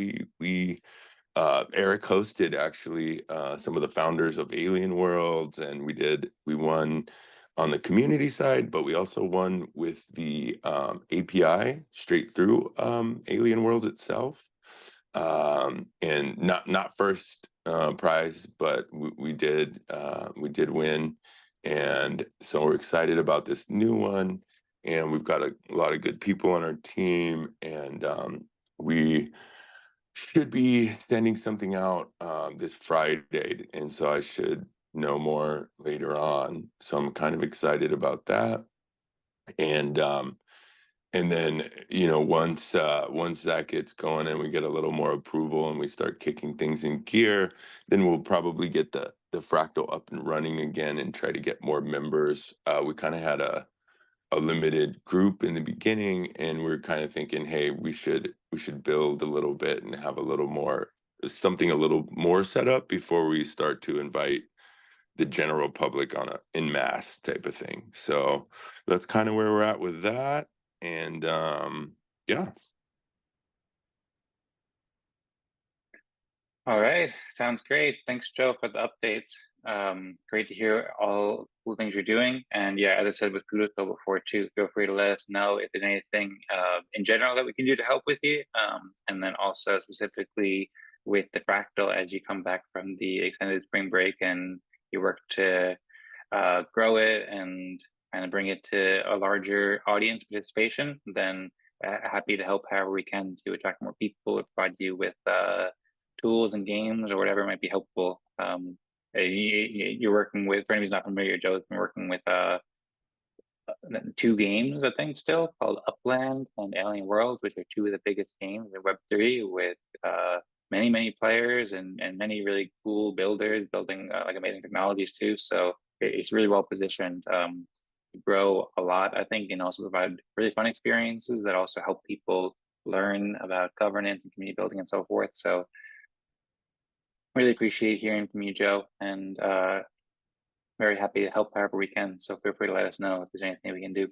Eric hosted actually some of the founders of Alien Worlds, and we won on the community side, but we also won with the API straight through Alien Worlds itself. And not first prize, but we did win, and so we're excited about this new one, and we've got a lot of good people on our team, and we should be sending something out this Friday, and so I should know more later on. So I'm kind of excited about that, and then, you know, once that gets going and we get a little more approval and we start kicking things in gear, then we'll probably get the Fractal up and running again and try to get more members. We kind of had a limited group in the beginning, and we're kind of thinking, hey, we should build a little bit and have something a little more set up before we start to invite the general public on a en masse type of thing. So that's kind of where we're at with that. And yeah. All right, sounds great. Thanks, Joe, for the updates. Great to hear all cool things you're doing. And yeah, as I said with Gudasol before too, feel free to let us know if there's anything in general that we can do to help with you. And then also specifically with the Fractal as you come back from the extended spring break and you work to grow it and kind of bring it to a larger audience participation, then happy to help however we can to attract more people, provide you with tools and games or whatever might be helpful. You're working with, for anyone who's not familiar, Joe's been working with 2 games, I think, still called Upland and Alien Worlds, which are 2 of the biggest games in Web3 with many players and many really cool builders building like amazing technologies too. So it's really well positioned to grow a lot, I think, and also provide really fun experiences that also help people learn about governance and community building and so forth. So really appreciate hearing from you, Joe, and very happy to help however we can. So feel free to let us know if there's anything we can do.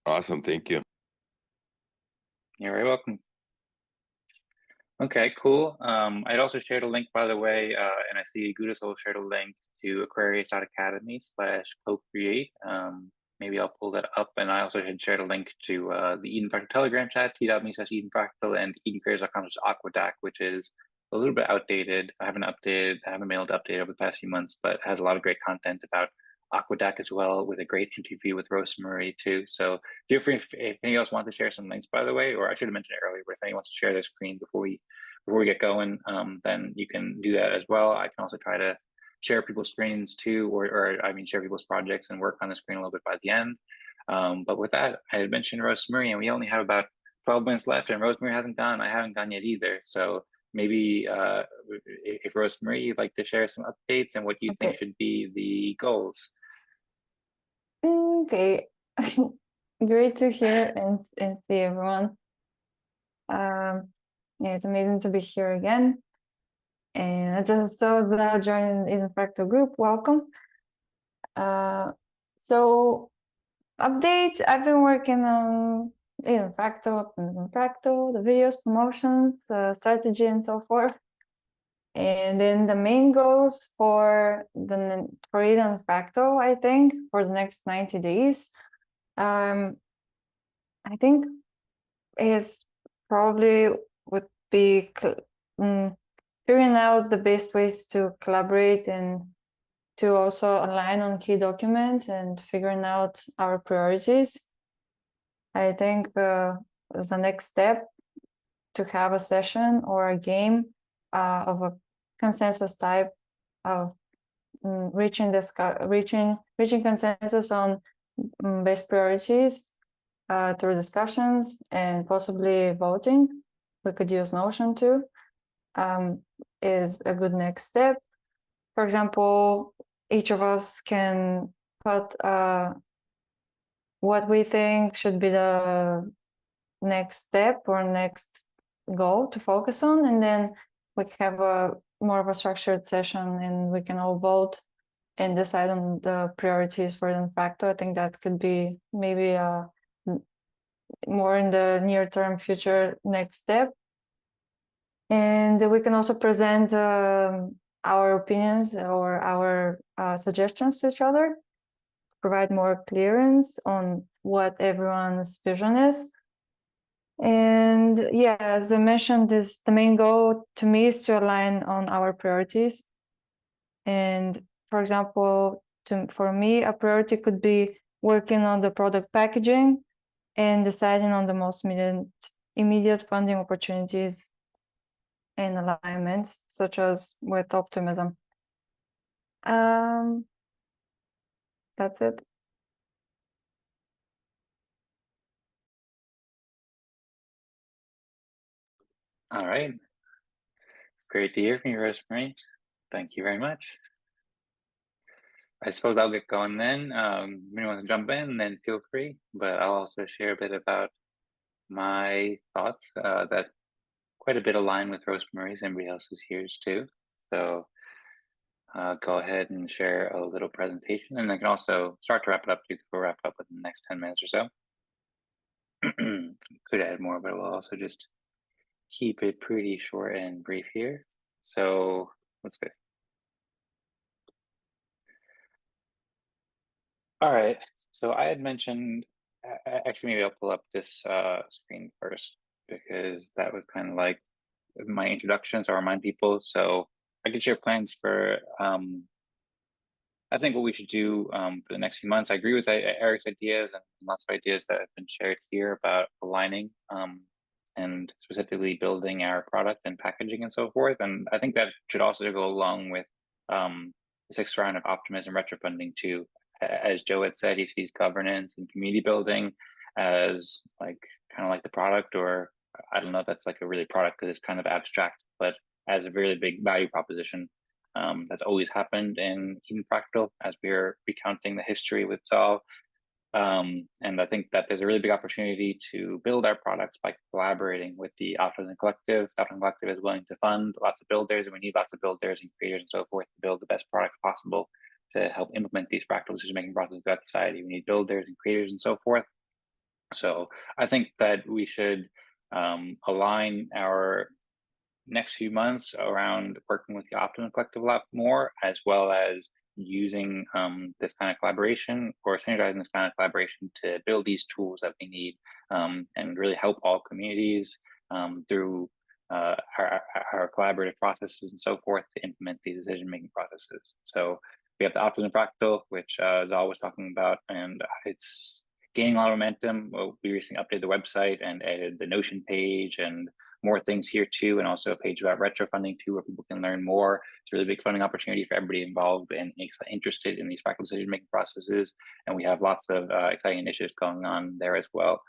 Awesome. Thank you. You're very welcome. Okay, cool. I'd also shared a link, by the way, and I see Gudasol shared a link to Aquarius Academy/co-create. Maybe I'll pull that up. And I also had shared a link to the Eden Fractal Telegram chat, t.me/Eden Fractal, and EdenCreators.com/Aquadac, which is a little bit outdated. I haven't been able to update over the past few months, but has a lot of great content about Aquadac as well, with a great interview with Rosmari too. So feel free if anyone else wants to share some links, by the way, or I should have mentioned it earlier, but if anyone wants to share their screen before we get going, then you can do that as well. I can also try to share people's screens too, or share people's projects and work on the screen a little bit by the end. But with that, I had mentioned Rosmari, and we only have about 12 minutes left, and Rosmari hasn't gone. I haven't gone yet either. So maybe if Rosmari, you'd like to share some updates and what you think should be the goals. Okay, great to hear and see everyone. Yeah, it's amazing to be here again. And I just saw that joining Eden Fractal group. Welcome. So updates. I've been working on Eden Fractal, Optimism Fractal, the videos, promotions, strategy, and so forth. And then the main goals for Eden Fractal, I think, for the next 90 days, I think is probably would be figuring out the best ways to collaborate and to also align on key documents and figuring out our priorities. I think as the next step to have a session or a game of a consensus type of reaching consensus on best priorities through discussions and possibly voting. We could use Notion too. Is a good next step. For example, each of us can put what we think should be the next step or next goal to focus on, and then we can have a more of a structured session and we can all vote and decide on the priorities for the Fractal. I think that could be maybe more in the near term future next step. And we can also present our opinions or our suggestions to each other, provide more clearance on what everyone's vision is. And yeah, as I mentioned, the main goal to me is to align on our priorities. And for example, for me, a priority could be working on the product packaging and deciding on the most immediate funding opportunities and alignments, such as with Optimism. That's it. All right. Great to hear from you, Rosmari. Thank you very much. I suppose I'll get going then. If anyone wants to jump in, then feel free. But I'll also share a bit about my thoughts that quite a bit align with Rosmari's and everybody else's here too. So go ahead and share a little presentation, and I can also start to wrap it up too. We'll wrap it up within the next 10 minutes or so. Could add more, but we'll also just keep it pretty short and brief here. So let's go. All right. So I had mentioned, actually, maybe I'll pull up this screen first, because that was kind of like my introduction, so I'll remind people. So I could share plans for, I think what we should do for the next few months. I agree with Eric's ideas and lots of ideas that have been shared here about aligning and specifically building our product and packaging and so forth. And I think that should also go along with the 6th round of Optimism Retro funding too. As Joe had said, he sees governance and community building as like kind of like the product, or I don't know if that's like a really product because it's kind of abstract, but as a really big value proposition. That's always happened in Eden Fractal as we're recounting the history with Zaal. And I think that there's a really big opportunity to build our products by collaborating with the Optimism Collective. The Optimism Collective is willing to fund lots of builders, and we need lots of builders and creators and so forth to build the best product possible to help implement these fractal decision-making processes throughout society. We need builders and creators and so forth. So I think that we should align our next few months around working with the Optimism Collective a lot more, as well as using this kind of collaboration or synergizing this kind of collaboration to build these tools that we need and really help all communities through our collaborative processes and so forth to implement these decision-making processes. So we have the Optimism Fractal, which Zaal was talking about, and it's gaining a lot of momentum. We recently updated the website and added the Notion page and more things here too, and also a page about retro funding too, where people can learn more. It's a really big funding opportunity for everybody involved and interested in these fractal decision-making processes. And we have lots of exciting initiatives going on there as well.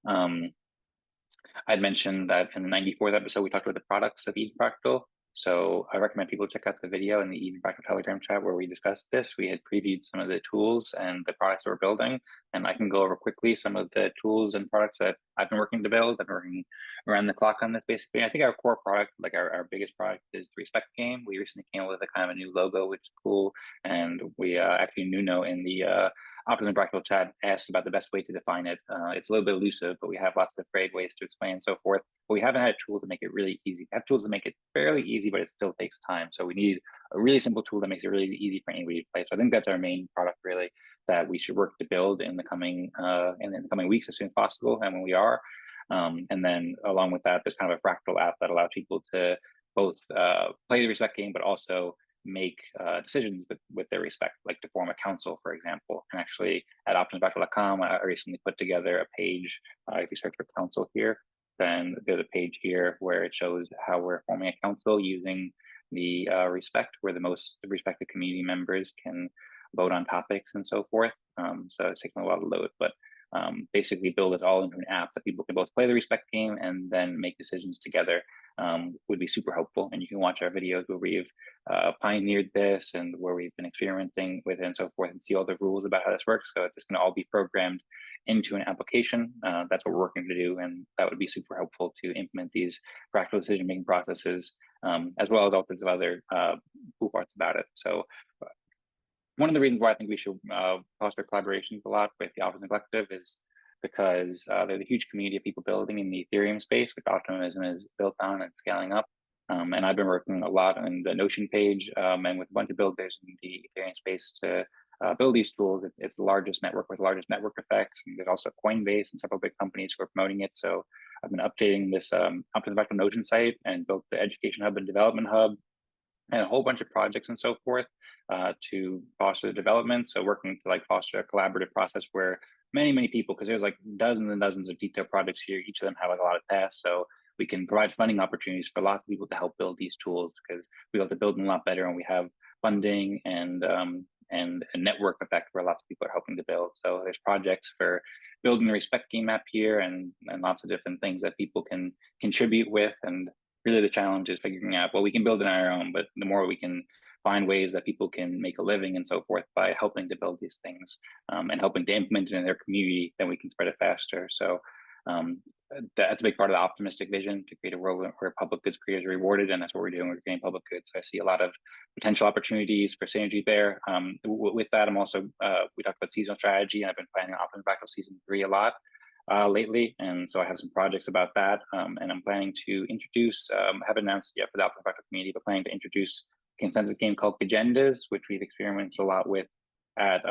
I'd mentioned that in the 94th episode, we talked about the products of Eden Fractal. So I recommend people check out the video in the Eden Fractal Telegram chat where we discussed this. We had previewed some of the tools and the products that we're building, and I can go over quickly some of the tools and products that I've been working to build. I've been working around the clock on this basically. I think our core product, like our biggest product, is the Respect game. We recently came up with a kind of a new logo, which is cool, and we actually Nuno in the Optimism Fractal chat asked about the best way to define it. It's a little bit elusive, but we have lots of great ways to explain and so forth. But we haven't had a tool to make it really easy. We have tools to make it fairly easy, but it still takes time. So we need a really simple tool that makes it really easy for anybody to play. So I think that's our main product, really, that we should work to build in the coming weeks as soon as possible, and when we are. And then along with that, there's kind of a fractal app that allows people to both play the respect game, but also make decisions with their respect, like to form a council, for example. And actually at optimismfractal.com, I recently put together a page. If you search for council here, then there's a page here where it shows how we're forming a council using the respect, where the most respected community members can vote on topics and so forth. So it's taking a while to load, but basically build this all into an app that people can both play the respect game and then make decisions together. Would be super helpful. And you can watch our videos where we've pioneered this and where we've been experimenting with it and so forth, and see all the rules about how this works. So it's going to all be programmed into an application. That's what we're working to do, and that would be super helpful to implement these fractal decision-making processes, as well as all sorts of other cool parts about it. So one of the reasons why I think we should foster collaborations a lot with the Optimism Collective is because there's a huge community of people building in the Ethereum space, which Optimism is built on and scaling up. And I've been working a lot on the Notion page and with a bunch of builders in the Ethereum space to build these tools. It's the largest network with the largest network effects. And there's also Coinbase and several big companies who are promoting it. So I've been updating this Optimism Fractal Notion site and built the education hub and development hub, and a whole bunch of projects and so forth to foster the development. So working to like foster a collaborative process where many people, because there's like dozens and dozens of detailed projects here, each of them have like a lot of tasks. So we can provide funding opportunities for lots of people to help build these tools, because we have to build them a lot better, and we have funding and a network effect where lots of people are helping to build. So there's projects for building the respect game app here, and lots of different things that people can contribute with. And really the challenge is figuring out, well, we can build it on our own, but the more we can find ways that people can make a living and so forth by helping to build these things and helping to implement it in their community, then we can spread it faster. So that's a big part of the optimistic vision, to create a world where public goods creators are rewarded, and that's what we're doing. We're creating public goods. So I see a lot of potential opportunities for synergy there. With that, I'm also, we talked about seasonal strategy, and I've been planning Optimism Fractal Season 3 a lot lately, and so I have some projects about that, and I'm planning to introduce, haven't announced yet for the Optimism Fractal community, but planning to introduce a consensus game called Cagendas, which we've experimented a lot with at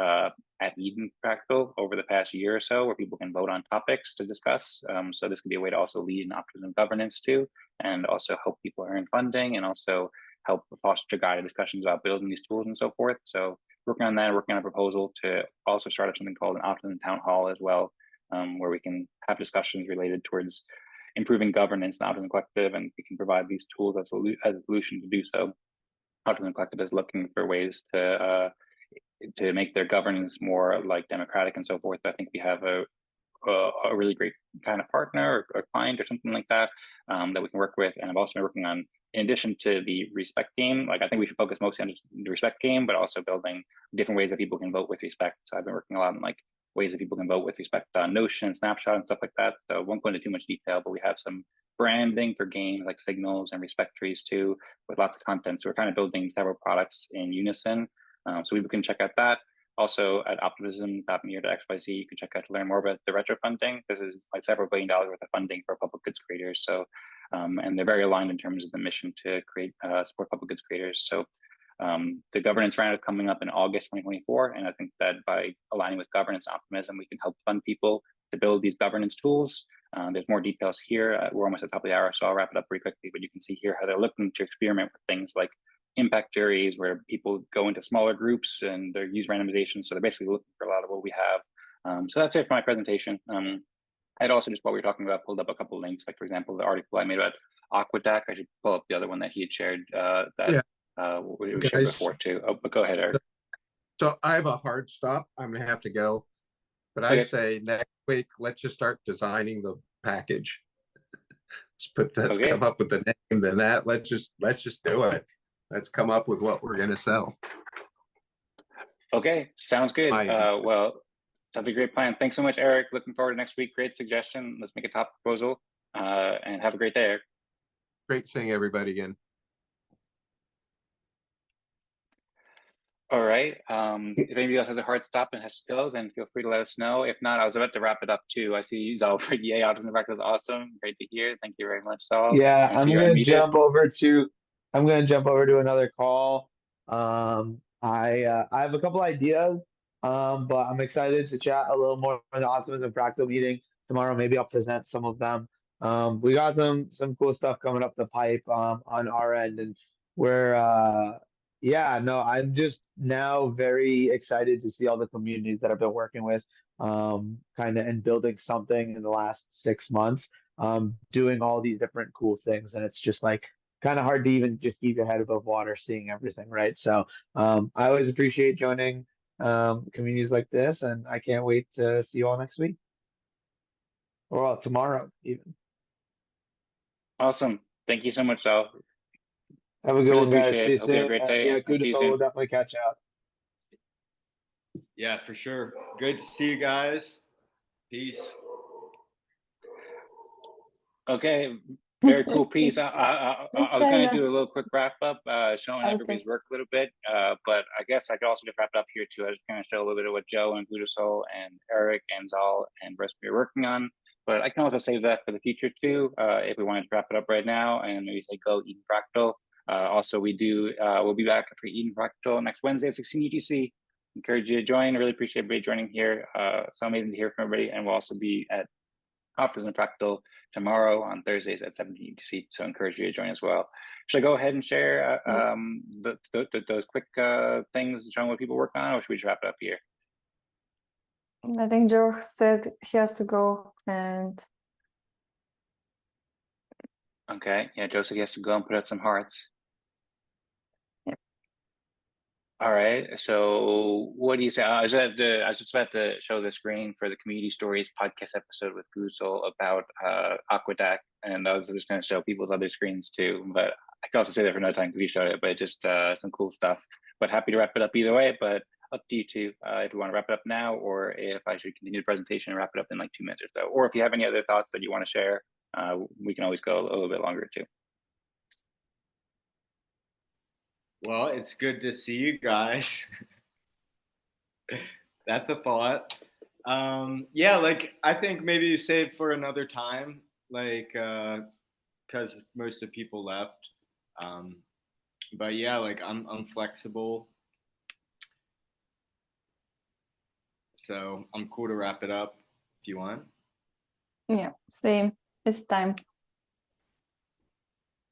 Eden Fractal over the past year or so, where people can vote on topics to discuss. So this could be a way to also lead in optimism governance too, and also help people earn funding, and also help foster guided discussions about building these tools and so forth. So working on that, working on a proposal to also start up something called an Optimism Town Hall as well, where we can have discussions related towards improving governance in the Optimism Collective, and we can provide these tools as a solution to do so. Optimism Collective is looking for ways to make their governance more like democratic and so forth. I think we have a really great kind of partner or client or something like that that we can work with. And I've also been working on, in addition to the respect game, like I think we should focus mostly on just the respect game, but also building different ways that people can vote with respect. So I've been working a lot on like ways that people can vote with respect on Notion and Snapshot and stuff like that. So I won't go into too much detail, but we have some branding for games like signals and respect trees too, with lots of content. So we're kind of building several products in unison. So people can check out that. Also at optimism.me/xyz, you can check out to learn more about the retro funding. This is like several $1 billion worth of funding for public goods creators. So, and they're very aligned in terms of the mission to create, support public goods creators. So the governance round is coming up in August 2024. And I think that by aligning with governance and optimism, we can help fund people to build these governance tools. There's more details here. We're almost at the top of the hour, so I'll wrap it up pretty quickly, but you can see here how they're looking to experiment with things like impact juries, where people go into smaller groups and they use randomization. So they're basically looking for a lot of what we have. So that's it for my presentation. I'd also, just while we were talking about, pulled up a couple of links, like for example, the article I made about Aquadac. I should pull up the other one that he had shared we shared before too. Oh, but go ahead, Eric. So I have a hard stop. I'm gonna have to go. But I say next week, let's just start designing the package. Let's come up with the name, then that. Let's just do it. Let's come up with what we're gonna sell. Okay, sounds good. Well, sounds a great plan. Thanks so much, Eric. Looking forward to next week. Great suggestion. Let's make a top proposal, and have a great day, Eric. Great seeing everybody again. All right. If anybody else has a hard stop and has to go, then feel free to let us know. If not, I was about to wrap it up too. I see Zaal. Yay, Optimism Fractal was awesome. Great to hear. Thank you very much, Zaal. Yeah, I see you're unmuted. I'm gonna jump over to another call. I have a couple ideas, but I'm excited to chat a little more on the Optimism Fractal meeting tomorrow. Maybe I'll present some of them. We got some cool stuff coming up the pipe on our end, and we're yeah, no, I'm just now very excited to see all the communities that I've been working with, kind of and building something in the last 6 months, doing all these different cool things, and it's just like kind of hard to even just keep your head above water seeing everything, right? So I always appreciate joining communities like this, and I can't wait to see you all next week, or well, tomorrow even. Awesome. Thank you so much, Zaal. Have a good Really one, guys. appreciate See you it. Hope you have a soon. great day. Yeah, And see you Gudasol soon. will definitely catch out. Yeah, for sure. Good to see you guys. Peace. Okay, very cool piece. I was going to do a little quick wrap up, showing Okay. everybody's work a little bit, but I guess I could also just wrap it up here too. I was going to show a little bit of what Joe and Gudasol and Eric and Zaal and Rosmari are working on, but I can also save that for the future too, if we wanted to wrap it up right now and maybe say go Eden Fractal. Also, we'll be back for Eden Fractal next Wednesday at 16 UTC. Encourage you to join. I really appreciate everybody joining here. So amazing to hear from everybody, and we'll also be at Optimism Fractal tomorrow on Thursdays at 17 UTC. So encourage you to join as well. Should I go ahead and share those quick things showing what people work on, or should we just wrap it up here? I think Joe said he has to go, and Okay, yeah, Joe said he has to go and put out some hearts. Yep. All right, so what do you say? I was just about to show the screen for the Community Stories podcast episode with Gudasol about Aquadac, and I was just going to show people's other screens too, but I could also say that for another time because you showed it, but just some cool stuff. But happy to wrap it up either way, but up to you two if you want to wrap it up now, or if I should continue the presentation and wrap it up in like 2 minutes or so, or if you have any other thoughts that you want to share, we can always go a little bit longer too. Well, it's good to see you guys. That's a thought. Yeah, like I think maybe save for another time, like because most of the people left. But yeah, like I'm flexible, so I'm cool to wrap it up if you want. yeah, same. It's time.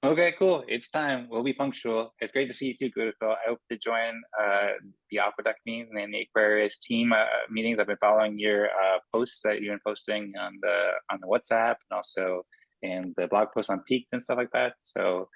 Okay, cool. It's time. We'll be punctual. It's great to see you too, Gudasol. I hope to join the Aquadec meetings and the Aquarius team meetings. I've been following your posts that you've been posting on the WhatsApp and also in the blog posts on Peak and stuff like that. So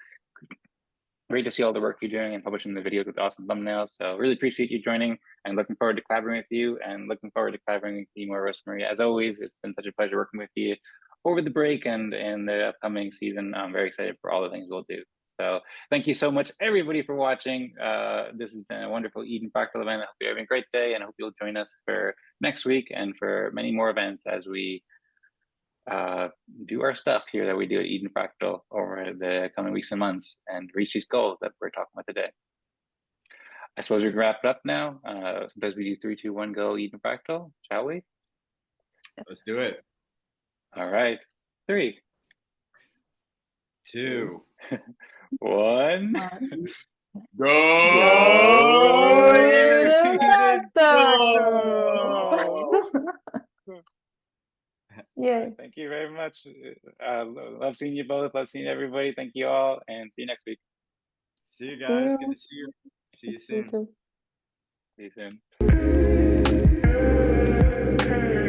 great to see all the work you're doing and publishing the videos with awesome thumbnails. So really appreciate you joining and looking forward to collaborating with you and looking forward to collaborating with you more, Rosmari. As always, it's been such a pleasure working with you over the break and in the upcoming season. I'm very excited for all the things we'll do. So thank you so much, everybody, for watching. This has been a wonderful Eden Fractal event. I hope you're having a great day, and I hope you'll join us for next week and for many more events as we do our stuff here that we do at Eden Fractal over the coming weeks and months and reach these goals that we're talking about today. I suppose we can wrap it up now. Sometimes we do 3, 2, 1, go Eden Fractal, shall we? Let's do it. All right, 3, 2, 1. go! Yeah. Thank you very much. Love seeing you both. Love seeing everybody. Thank you all, and see you next week. See you guys. Good to see you. See you soon. too. See you soon.